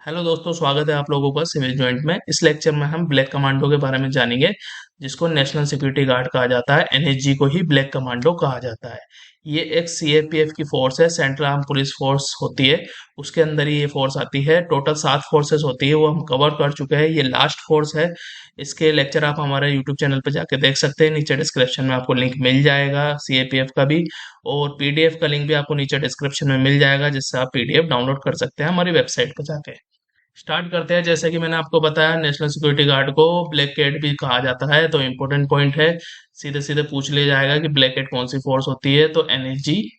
Hello दोस्तों, स्वागत है आप लोगों का सिविल जॉइंट में। इस लेक्चर में हम ब्लैक कमांडो के बारे में जानेंगे, जिसको नेशनल सिक्योरिटी गार्ड कहा जाता है। एनएसजी को ही ब्लैक कमांडो कहा जाता है। ये एक सीएपीएफ की फोर्स है, सेंट्रल आर्म पुलिस फोर्स होती है। उसके अंदर ही ये फोर्स आती है। टोटल 7 फोर्सेस होती है, वो हम कवर कर चुके हैं। ये लास्ट फोर्स है। इसके लेक्चर आप हमारे यूट्यूब चैनल पर जाके देख सकते हैं। नीचे डिस्क्रिप्शन में आपको लिंक मिल जाएगा सीएपीएफ का भी, और पीडीएफ का लिंक भी आपको नीचे डिस्क्रिप्शन में मिल जाएगा, जिससे आप पीडीएफ डाउनलोड कर सकते हैं हमारी वेबसाइट पर जाके। स्टार्ट करते हैं। जैसे कि मैंने आपको बताया, नेशनल सिक्योरिटी गार्ड को ब्लैक कैट भी कहा जाता है। तो इम्पोर्टेंट पॉइंट है, सीधे सीधे पूछ लिया जाएगा कि ब्लैक कैट कौन सी फोर्स होती है, तो एनएसजी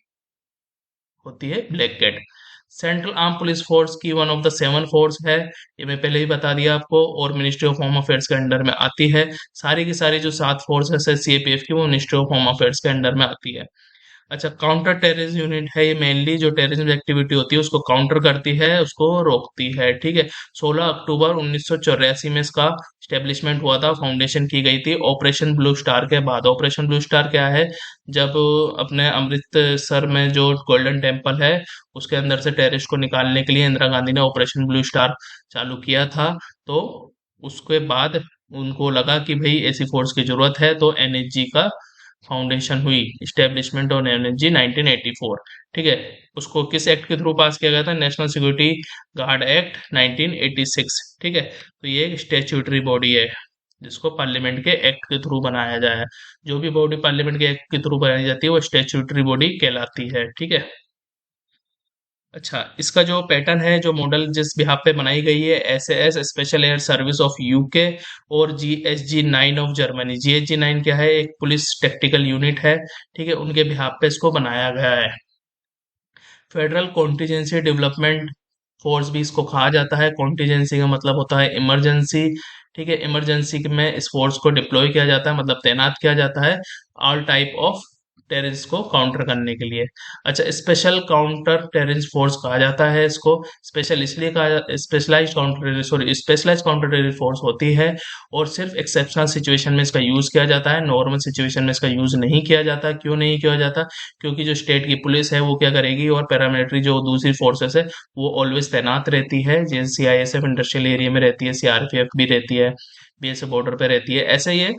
होती है black cat. Central arm police force की वन ऑफ द 7 फोर्स है, ये मैं पहले ही बता दिया आपको, और मिनिस्ट्री ऑफ होम अफेयर्स के अंडर में आती है। सारी की सारी जो 7 फोर्सेस है सीएपीएफ की, वो मिनिस्ट्री ऑफ होम अफेयर्स के अंडर में आती है। अच्छा, काउंटर टेररिज्म यूनिट है ये। मेनली जो टेररिज्म एक्टिविटी होती है उसको काउंटर करती है, उसको रोकती है। ठीक है। 16 अक्टूबर 1984 में इसका स्टेब्लिशमेंट हुआ था, फाउंडेशन की गई थी ऑपरेशन ब्लू स्टार के बाद। ऑपरेशन ब्लू स्टार क्या है? जब अपने अमृतसर में जो गोल्डन टेम्पल है, उसके अंदर से टेररिस्ट को निकालने के लिए इंदिरा गांधी ने ऑपरेशन ब्लू स्टार चालू किया था। तो उसके बाद उनको लगा कि भाई ऐसी फोर्स की जरूरत है, तो एनएसजी का फाउंडेशन हुई, इस्टेब्लिशमेंट ऑन एनर्जी 1984। ठीक है। उसको किस एक्ट के थ्रू पास किया गया था? National security guard act 1986। ठीक है। तो ये एक स्टेच्यूटरी बॉडी है, जिसको पार्लियामेंट के एक्ट के थ्रू बनाया जाए। जो भी बॉडी पार्लियामेंट के एक्ट के थ्रू बनाई जाती है, वो स्टेच्यूटरी बॉडी कहलाती है। ठीक है। अच्छा, इसका जो पैटर्न है, जो मॉडल जिस बिहाफ पे बनाई गई है, SAS special air service of UK और जीएसजी 9 ऑफ जर्मनी। जीएसजी 9 क्या है? एक पुलिस टेक्टिकल यूनिट है। ठीक है, उनके बिहाफ पे इसको बनाया गया है। फेडरल कॉन्टीजेंसी डेवलपमेंट फोर्स भी इसको कहा जाता है। कॉन्टीजेंसी का मतलब होता है इमरजेंसी। ठीक है, इमरजेंसी में इस फोर्स को डिप्लॉय किया जाता है, मतलब तैनात किया जाता है ऑल टाइप ऑफ टेररिस्ट को काउंटर करने के लिए। अच्छा, स्पेशल काउंटर टेररिस्ट फोर्स कहा जाता है इसको। स्पेशल इसलिए कहा, specialised counter, sorry, specialised counter terrorist force होती है, और सिर्फ एक्सेप्शनल सिचुएशन में इसका यूज किया जाता है। नॉर्मल सिचुएशन में इसका यूज नहीं किया जाता। क्यों नहीं किया जाता? क्योंकि जो स्टेट की पुलिस है वो क्या करेगी, और पैरामिलिट्री जो दूसरी फोर्सेस है, वो ऑलवेज तैनात रहती है। जैसे सीआईएसएफ इंडस्ट्रियल एरिया में रहती है, सीआरपीएफ भी रहती है, बीएसएफ बॉर्डर पे रहती है, ऐसे ही है,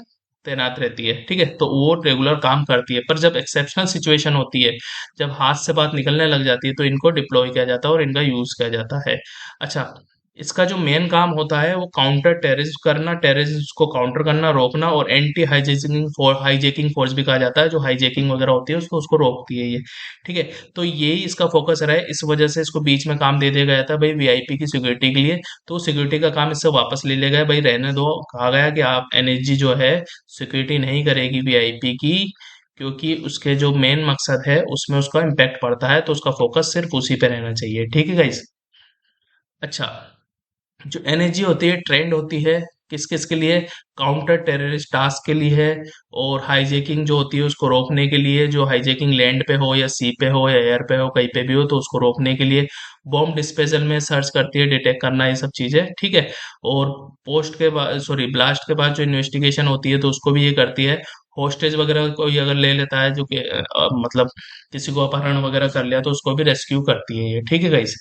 तैनात रहती है। ठीक है, तो वो रेगुलर काम करती है। पर जब एक्सेप्शनल सिचुएशन होती है, जब हाथ से बात निकलने लग जाती है, तो इनको डिप्लॉय किया जाता है और इनका यूज किया जाता है। अच्छा, इसका जो मेन काम होता है वो काउंटर टेररिस्ट करना, टेररिस्ट को काउंटर करना, रोकना, और एंटी हाईजैकिंग फोर्स भी कहा जाता है। जो हाईजैकिंग वगैरह होती है उसको रोकती है ये। ठीक है। तो यही इसका फोकस रहा है, इस वजह से इसको बीच में काम दे दिया गया था भाई वीआईपी की सिक्योरिटी के लिए। तो सिक्योरिटी का काम इससे वापस ले लिया गया, भाई रहने दो। कहा गया कि आप एनएसजी जो है सिक्योरिटी नहीं करेगी वीआईपी की, क्योंकि उसके जो मेन मकसद है उसमें उसका इम्पैक्ट पड़ता है, तो उसका फोकस सिर्फ उसी पे रहना चाहिए। ठीक है गाइस। अच्छा, जो एनर्जी होती है ट्रेंड होती है किस किस के लिए? काउंटर टेररिस्ट टास्क के लिए है, और हाईजैकिंग जो होती है उसको रोकने के लिए। जो हाईजैकिंग लैंड पे हो या सी पे हो या एयर पे हो, कहीं पे भी हो, तो उसको रोकने के लिए। बॉम्ब डिस्पेजल में सर्च करती है, डिटेक्ट करना, ये सब चीजें। ठीक है। और पोस्ट के बाद, सॉरी, ब्लास्ट के बाद जो इन्वेस्टिगेशन होती है, तो उसको भी ये करती है। होस्टेज वगैरह कोई अगर ले लेता है, जो कि मतलब किसी को अपहरण वगैरह कर लिया, तो उसको भी रेस्क्यू करती है ये। ठीक है गाइस।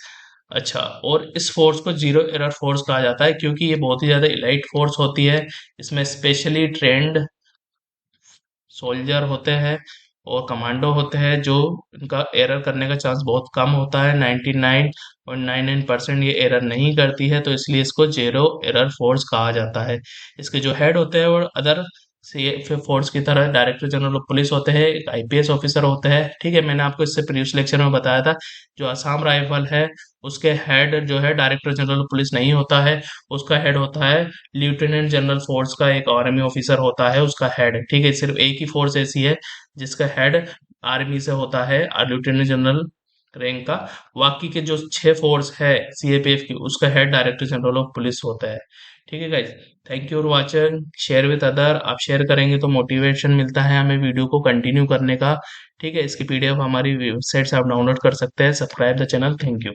अच्छा, और इस फोर्स को जीरो एरर फोर्स कहा जाता है, क्योंकि ये बहुत ही ज्यादा इलाइट फोर्स होती है। इसमें स्पेशली ट्रेंड सोल्जर होते हैं और कमांडो होते हैं, जो इनका एरर करने का चांस बहुत कम होता है। 99.99% ये एरर नहीं करती है, तो इसलिए इसको जीरो एरर फोर्स कहा जाता है। इसके जो हेड होते हैं वो अदर सी फोर्स की तरह डायरेक्टर जनरल ऑफ पुलिस होते हैं, एक आईपीएस ऑफिसर होते हैं। ठीक है, मैंने आपको इससे प्रीवियस लेक्चर में बताया था। जो असम राइफल है, उसके हेड जो है डायरेक्टर जनरल ऑफ पुलिस नहीं होता है, उसका हेड होता है लेफ्टिनेंट जनरल फोर्स का एक आर्मी ऑफिसर होता है उसका हेड। ठीक है, सिर्फ एक ही फोर्स ऐसी है जिसका हेड आर्मी से होता है, लेफ्टिनेंट जनरल रैंक का। बाकी के जो 6 फोर्स है सीएपीएफ की, उसका head director general of police होता है। ठीक है guys. Thank you for watching. Share with other. आप शेयर करेंगे तो मोटिवेशन मिलता है हमें वीडियो को कंटिन्यू करने का। ठीक है, इसकी पीडीएफ हमारी वेबसाइट से आप डाउनलोड कर सकते हैं। Subscribe the channel. Thank you.